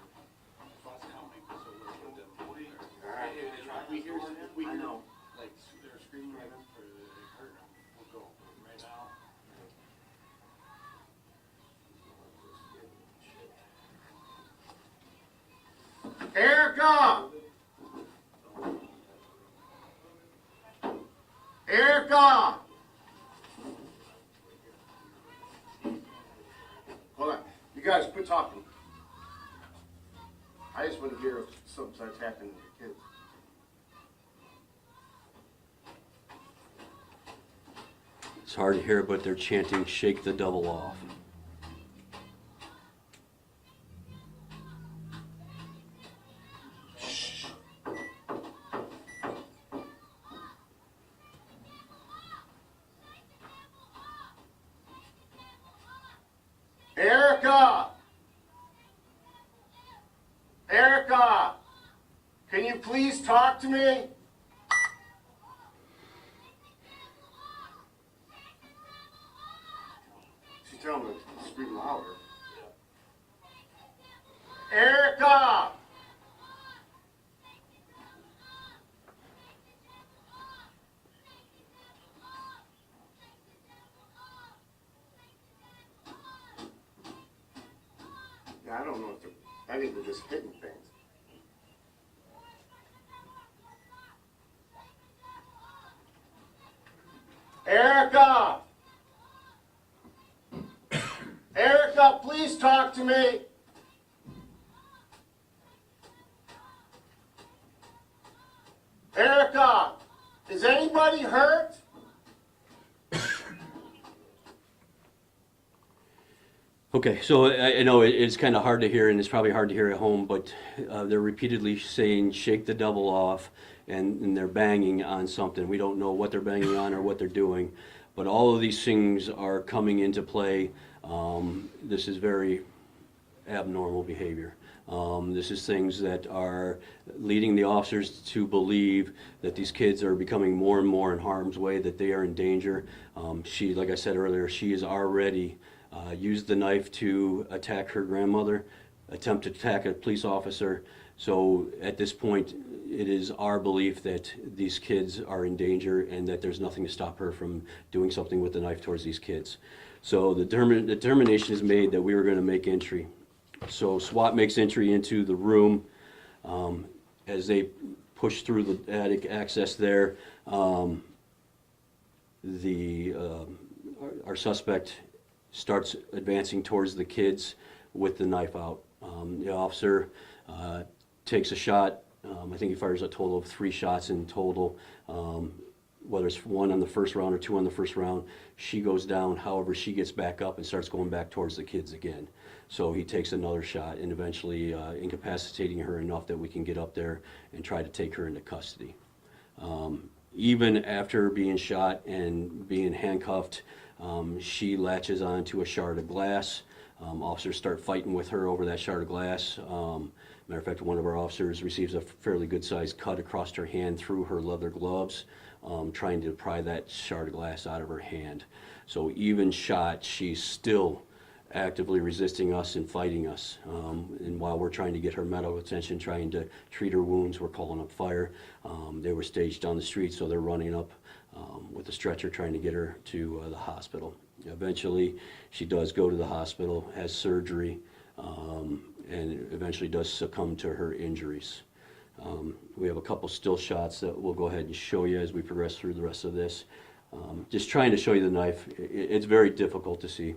Speaker 16: SWAT's coming, so we're going to avoid. All right. I know. Like, they're screaming at us for they hurt them. We'll go right now. Erica! Erica! Hold on. You guys quit talking. I just want to hear if something starts happening to the kids.
Speaker 6: It's hard to hear, but they're chanting, "Shake the devil off."
Speaker 16: Erica! Erica! Can you please talk to me? She's telling me to scream louder. Erica! Yeah, I don't know if I think they're just hitting things. Erica! Erica, please talk to me. Erica, is anybody hurt?
Speaker 6: Okay, so I know it's kind of hard to hear, and it's probably hard to hear at home, but they're repeatedly saying, "Shake the devil off," and they're banging on something. We don't know what they're banging on or what they're doing, but all of these things are coming into play. This is very abnormal behavior. This is things that are leading the officers to believe that these kids are becoming more and more in harm's way, that they are in danger. She, like I said earlier, she has already used the knife to attack her grandmother, attempt to attack a police officer. So at this point, it is our belief that these kids are in danger and that there's nothing to stop her from doing something with the knife towards these kids. So the determination is made that we were going to make entry. So SWAT makes entry into the room. As they push through the attic access there, our suspect starts advancing towards the kids with the knife out. The officer takes a shot. I think he fires a total of 3 shots in total. Whether it's 1 on the first round or 2 on the first round, she goes down. However, she gets back up and starts going back towards the kids again. So he takes another shot and eventually incapacitating her enough that we can get up there and try to take her into custody. Even after being shot and being handcuffed, she latches onto a shard of glass. Officers start fighting with her over that shard of glass. Matter of fact, one of our officers receives a fairly good-sized cut across her hand through her leather gloves, trying to pry that shard of glass out of her hand. So even shot, she's still actively resisting us and fighting us. And while we're trying to get her medical attention, trying to treat her wounds, we're calling up fire. They were staged down the street, so they're running up with a stretcher trying to get her to the hospital. Eventually, she does go to the hospital, has surgery, and eventually does succumb to her injuries. We have a couple still shots that we'll go ahead and show you as we progress through the rest of this. Just trying to show you the knife. It's very difficult to see.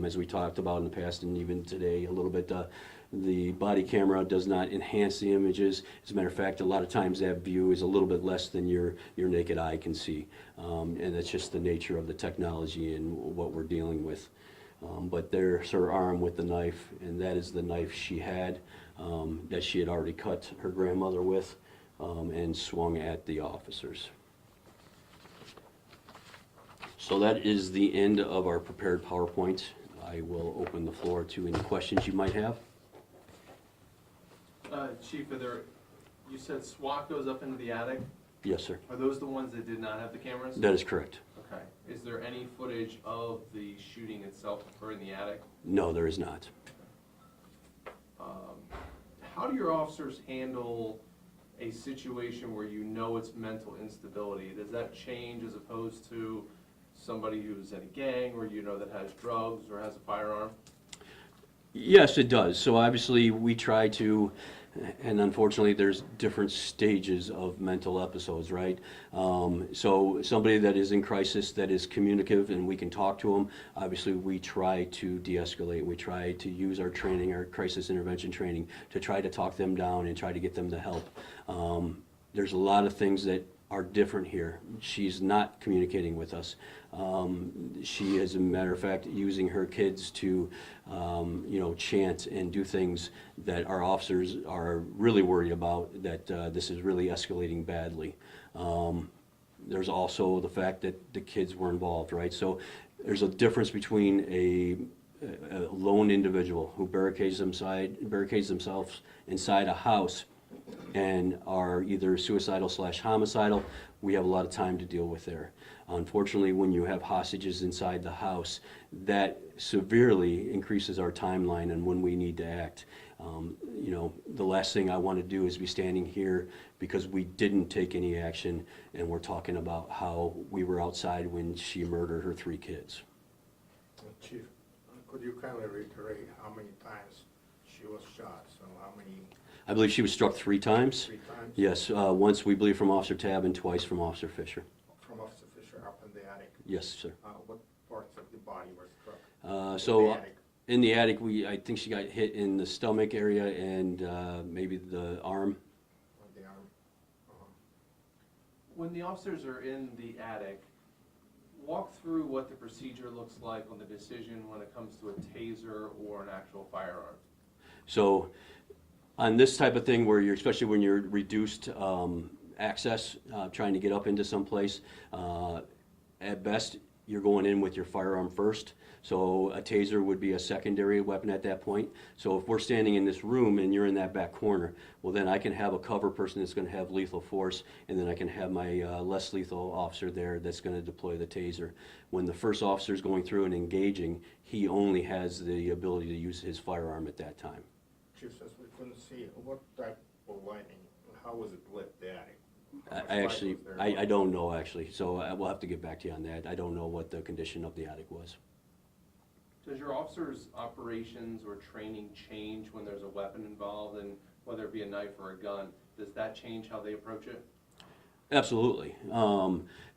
Speaker 6: As we talked about in the past and even today a little bit, the body camera does not enhance the images. As a matter of fact, a lot of times that view is a little bit less than your naked eye can see. And that's just the nature of the technology and what we're dealing with. But there's her arm with the knife, and that is the knife she had, that she had already cut her grandmother with and swung at the officers. So that is the end of our prepared PowerPoint. I will open the floor to any questions you might have.
Speaker 5: Chief, you said SWAT goes up into the attic?
Speaker 6: Yes, sir.
Speaker 5: Are those the ones that did not have the cameras?
Speaker 6: That is correct.
Speaker 5: Okay. Is there any footage of the shooting itself occur in the attic?
Speaker 6: No, there is not.
Speaker 5: How do your officers handle a situation where you know it's mental instability? Does that change as opposed to somebody who's in a gang or you know that has drugs or has a firearm?
Speaker 6: Yes, it does. So obviously we try to, and unfortunately there's different stages of mental episodes, right? So somebody that is in crisis, that is communicative and we can talk to them, obviously we try to de-escalate. We try to use our training, our crisis intervention training, to try to talk them down and try to get them to help. There's a lot of things that are different here. She's not communicating with us. She, as a matter of fact, using her kids to, chant and do things that our officers are really worried about, that this is really escalating badly. There's also the fact that the kids were involved, right? So there's a difference between a lone individual who barricades themselves inside a house and are either suicidal/homicidal. We have a lot of time to deal with there. Unfortunately, when you have hostages inside the house, that severely increases our timeline and when we need to act. The last thing I want to do is be standing here because we didn't take any action and we're talking about how we were outside when she murdered her 3 kids.
Speaker 9: Chief, could you kindly reiterate how many times she was shot? So how many?
Speaker 6: I believe she was struck 3 times.
Speaker 9: 3 times?
Speaker 6: Yes, once we believe from Officer Tabb and twice from Officer Fisher.
Speaker 9: From Officer Fisher up in the attic?
Speaker 6: Yes, sir.
Speaker 9: What parts of the body were struck?
Speaker 6: In the attic, I think she got hit in the stomach area and maybe the arm.
Speaker 9: The arm.
Speaker 5: When the officers are in the attic, walk through what the procedure looks like on the decision when it comes to a taser or an actual firearm.
Speaker 6: So on this type of thing where especially when you're reduced access, trying to get up into someplace. At best, you're going in with your firearm first. So a taser would be a secondary weapon at that point. So if we're standing in this room and you're in that back corner, well then I can have a cover person that's going to have lethal force, and then I can have my less lethal officer there that's going to deploy the taser. When the first officer is going through and engaging, he only has the ability to use his firearm at that time.
Speaker 9: Chief, since we couldn't see, what type of lighting, how was it lit, the attic?
Speaker 6: I don't know actually, so we'll have to get back to you on that. I don't know what the condition of the attic was.
Speaker 5: Does your officers' operations or training change when there's a weapon involved, and whether it be a knife or a gun? Does that change how they approach it?
Speaker 6: Absolutely,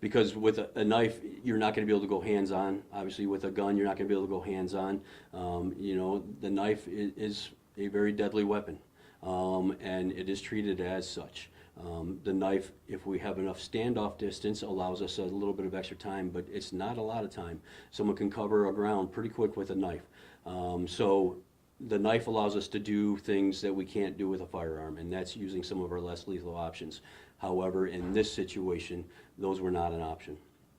Speaker 6: because with a knife, you're not going to be able to go hands-on. Obviously, with a gun, you're not going to be able to go hands-on. You know, the knife is a very deadly weapon, and it is treated as such. The knife, if we have enough standoff distance, allows us a little bit of extra time, but it's not a lot of time. Someone can cover a ground pretty quick with a knife. So the knife allows us to do things that we can't do with a firearm, and that's using some of our less lethal options. However, in this situation, those were not an option.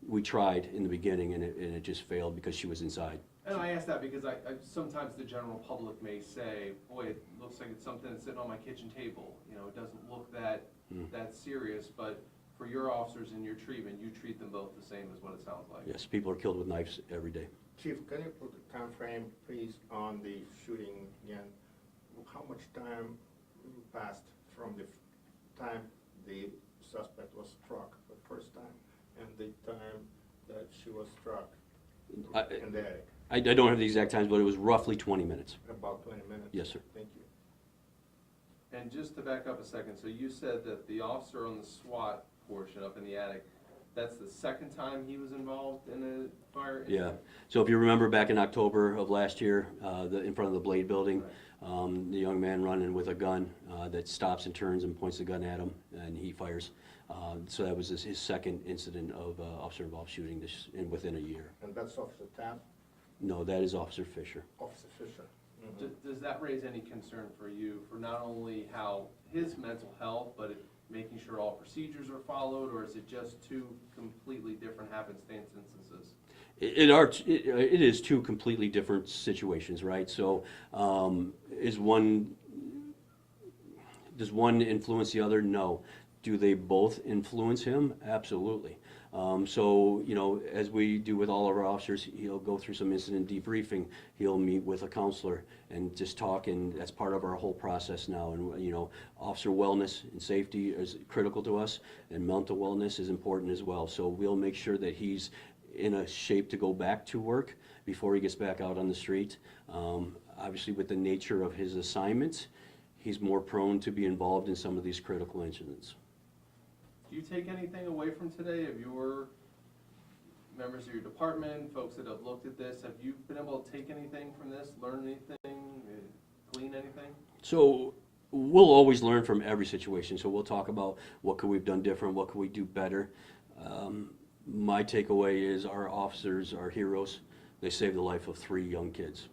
Speaker 6: We tried in the beginning, and it just failed because she was inside.
Speaker 5: And I ask that because I sometimes the general public may say, boy, it looks like it's something that's sitting on my kitchen table. You know, it doesn't look that serious, but for your officers in your treatment, you treat them both the same as what it sounds like.
Speaker 6: Yes, people are killed with knives every day.
Speaker 9: Chief, can you put the time frame, please, on the shooting again? How much time passed from the time the suspect was struck the first time and the time that she was struck in the attic?
Speaker 6: I don't have the exact times, but it was roughly 20 minutes.
Speaker 9: About 20 minutes?
Speaker 6: Yes, sir.
Speaker 9: Thank you.
Speaker 5: And just to back up a second, so you said that the officer on the SWAT portion up in the attic, that's the second time he was involved in a fire incident?
Speaker 6: Yeah. So if you remember back in October of last year, in front of the Blade building, the young man running with a gun that stops and turns and points the gun at him, and he fires. So that was his second incident of officer-involved shooting within a year.
Speaker 9: And that's Officer Tapp?
Speaker 6: No, that is Officer Fisher.
Speaker 9: Officer Fisher.
Speaker 5: Does that raise any concern for you for not only how his mental health, but making sure all procedures are followed, or is it just two completely different happenstance instances?
Speaker 6: It is two completely different situations, right? So does one influence the other? No. Do they both influence him? Absolutely. So, you know, as we do with all of our officers, he'll go through some incident debriefing. He'll meet with a counselor and just talk, and that's part of our whole process now. And, you know, officer wellness and safety is critical to us, and mental wellness is important as well. So we'll make sure that he's in a shape to go back to work before he gets back out on the street. Obviously, with the nature of his assignments, he's more prone to be involved in some of these critical incidents.
Speaker 5: Do you take anything away from today of your members of your department, folks that have looked at this? Have you been able to take anything from this, learn anything, glean anything?
Speaker 6: So we'll always learn from every situation. So we'll talk about what could we've done different, what could we do better. My takeaway is our officers are heroes. They saved the life of 3 young kids.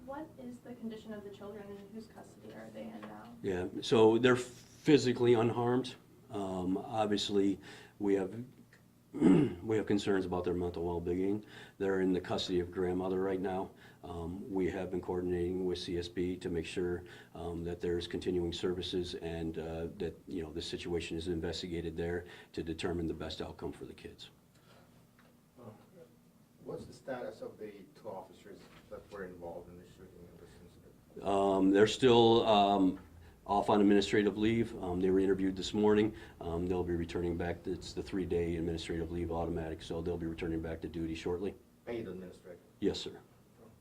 Speaker 7: What is the condition of the children, and whose custody are they in now?
Speaker 6: Yeah, so they're physically unharmed. Obviously, we have concerns about their mental well-being. They're in the custody of grandmother right now. We have been coordinating with CSB to make sure that there's continuing services and that, you know, the situation is investigated there to determine the best outcome for the kids.
Speaker 9: What's the status of the 2 officers that were involved in the shooting in this incident?
Speaker 6: They're still off on administrative leave. They were interviewed this morning. They'll be returning back. It's the 3-day administrative leave automatic, so they'll be returning back to duty shortly.
Speaker 9: Paid administrative?
Speaker 6: Yes, sir.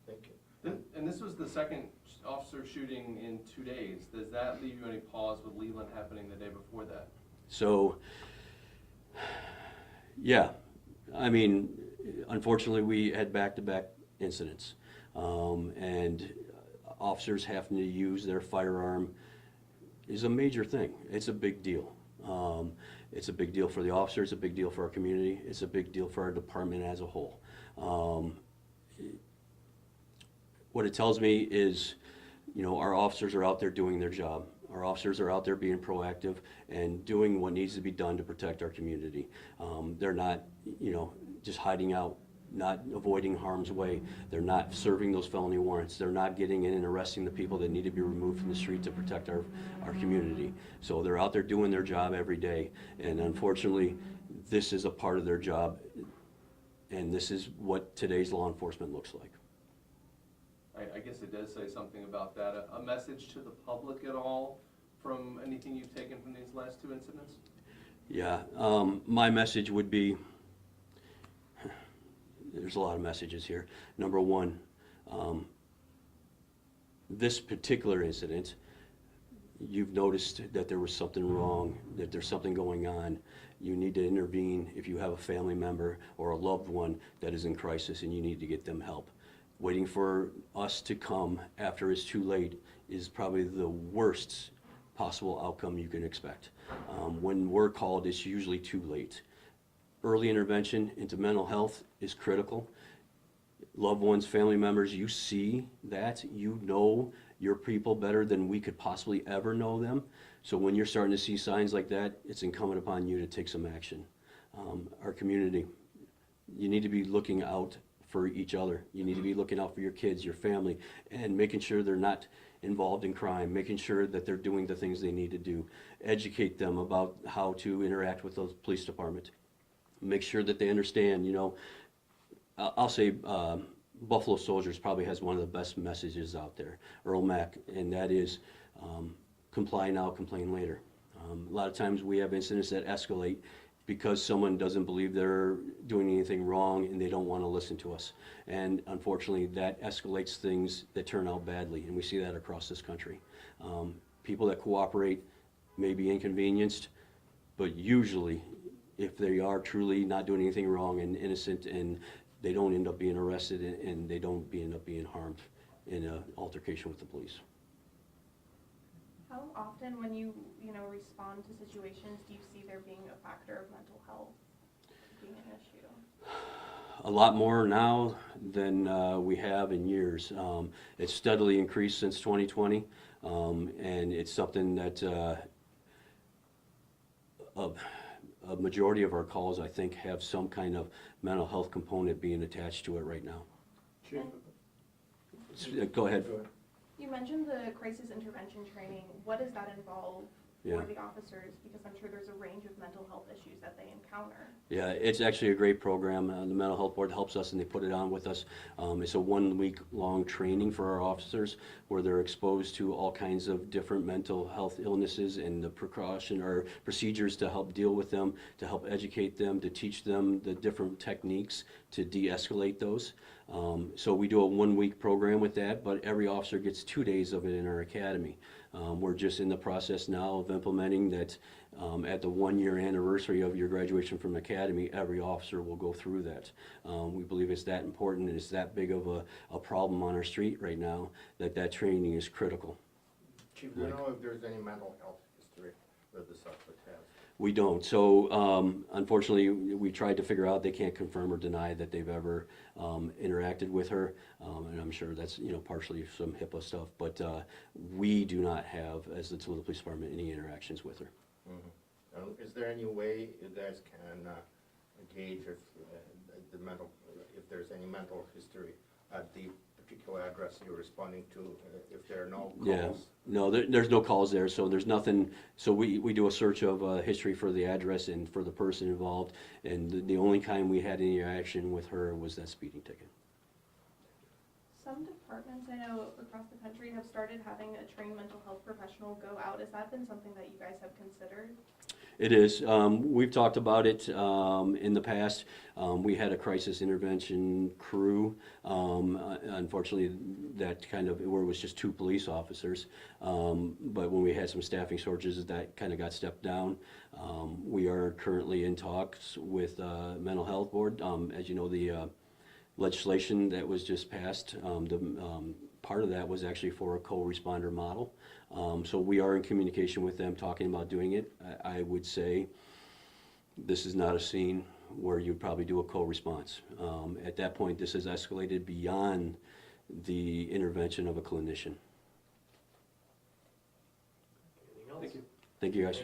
Speaker 9: Thank you.
Speaker 5: And this was the second officer shooting in 2 days. Does that leave you any pause with Leland happening the day before that?
Speaker 6: So, yeah. I mean, unfortunately, we had back-to-back incidents. And officers having to use their firearm is a major thing. It's a big deal. It's a big deal for the officers, it's a big deal for our community, it's a big deal for our department as a whole. What it tells me is, you know, our officers are out there doing their job. Our officers are out there being proactive and doing what needs to be done to protect our community. They're not, just hiding out, not avoiding harm's way. They're not serving those felony warrants. They're not getting in and arresting the people that need to be removed from the street to protect our community. So they're out there doing their job every day. And unfortunately, this is a part of their job. And this is what today's law enforcement looks like.
Speaker 17: I guess it does say something about that. A message to the public at all from anything you've taken from these last two incidents?
Speaker 6: Yeah, my message would be, there's a lot of messages here. Number one, this particular incident, you've noticed that there was something wrong, that there's something going on. You need to intervene if you have a family member or a loved one that is in crisis and you need to get them help. Waiting for us to come after it's too late is probably the worst possible outcome you can expect. When we're called, it's usually too late. Early intervention into mental health is critical. Loved ones, family members, you see that, you know your people better than we could possibly ever know them. So when you're starting to see signs like that, it's incumbent upon you to take some action. Our community, you need to be looking out for each other. You need to be looking out for your kids, your family, and making sure they're not involved in crime, making sure that they're doing the things they need to do. Educate them about how to interact with the police department. Make sure that they understand, I'll say Buffalo Soldiers probably has one of the best messages out there, Earl Mack, and that is comply now, complain later. A lot of times we have incidents that escalate because someone doesn't believe they're doing anything wrong and they don't want to listen to us. And unfortunately, that escalates things that turn out badly, and we see that across this country. People that cooperate may be inconvenienced, but usually, if they are truly not doing anything wrong and innocent, and they don't end up being arrested and they don't end up being harmed in an altercation with the police.
Speaker 18: How often when you respond to situations do you see there being a factor of mental health being an issue?
Speaker 6: A lot more now than we have in years. It's steadily increased since 2020, and it's something that a majority of our calls, I think, have some kind of mental health component being attached to it right now.
Speaker 9: Chief.
Speaker 6: Go ahead.
Speaker 18: You mentioned the crisis intervention training. What does that involve for the officers? Because I'm sure there's a range of mental health issues that they encounter.
Speaker 6: Yeah, it's actually a great program. The Mental Health Board helps us and they put it on with us. It's a 1 week long training for our officers where they're exposed to all kinds of different mental health illnesses and the precaution or procedures to help deal with them, to help educate them, to teach them the different techniques to de-escalate those. So we do a 1 week program with that, but every officer gets 2 days of it in our academy. We're just in the process now of implementing that at the 1 year anniversary of your graduation from academy, every officer will go through that. We believe it's that important and it's that big of a problem on our street right now that training is critical.
Speaker 9: Chief, do you know if there's any mental health history that the suspect has?
Speaker 6: We don't. So unfortunately, we tried to figure out, they can't confirm or deny that they've ever interacted with her. And I'm sure that's partially some HIPAA stuff, but we do not have, as the Toledo Police Department, any interactions with her.
Speaker 9: Mm-hmm. Is there any way you guys can gauge if if there's any mental history at the particular address you're responding to, if there are no calls?
Speaker 6: Yeah, no, there's no calls there, so there's nothing. So we do a search of history for the address and for the person involved, and the only time we had any interaction with her was that speeding ticket.
Speaker 18: Some departments I know across the country have started having a trained mental health professional go out. Has that been something that you guys have considered?
Speaker 6: It is. We've talked about it in the past. We had a crisis intervention crew. Unfortunately, that kind of, where it was just 2 police officers. But when we had some staffing shortages, that kind of got stepped down. We are currently in talks with Mental Health Board. As you know, the legislation that was just passed, part of that was actually for a co-responder model. So we are in communication with them, talking about doing it. I would say this is not a scene where you'd probably do a co-response. At that point, this has escalated beyond the intervention of a clinician. Thank you, guys.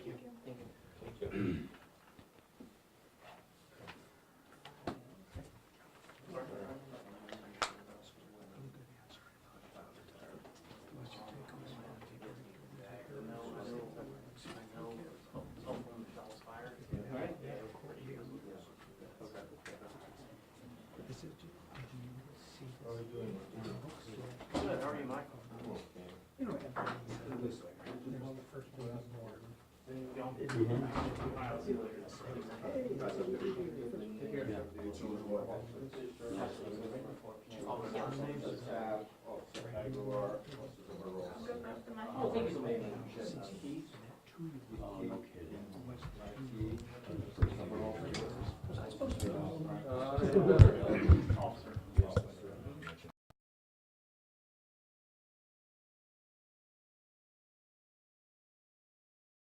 Speaker 5: Good, how are you, Mike?
Speaker 6: No kidding.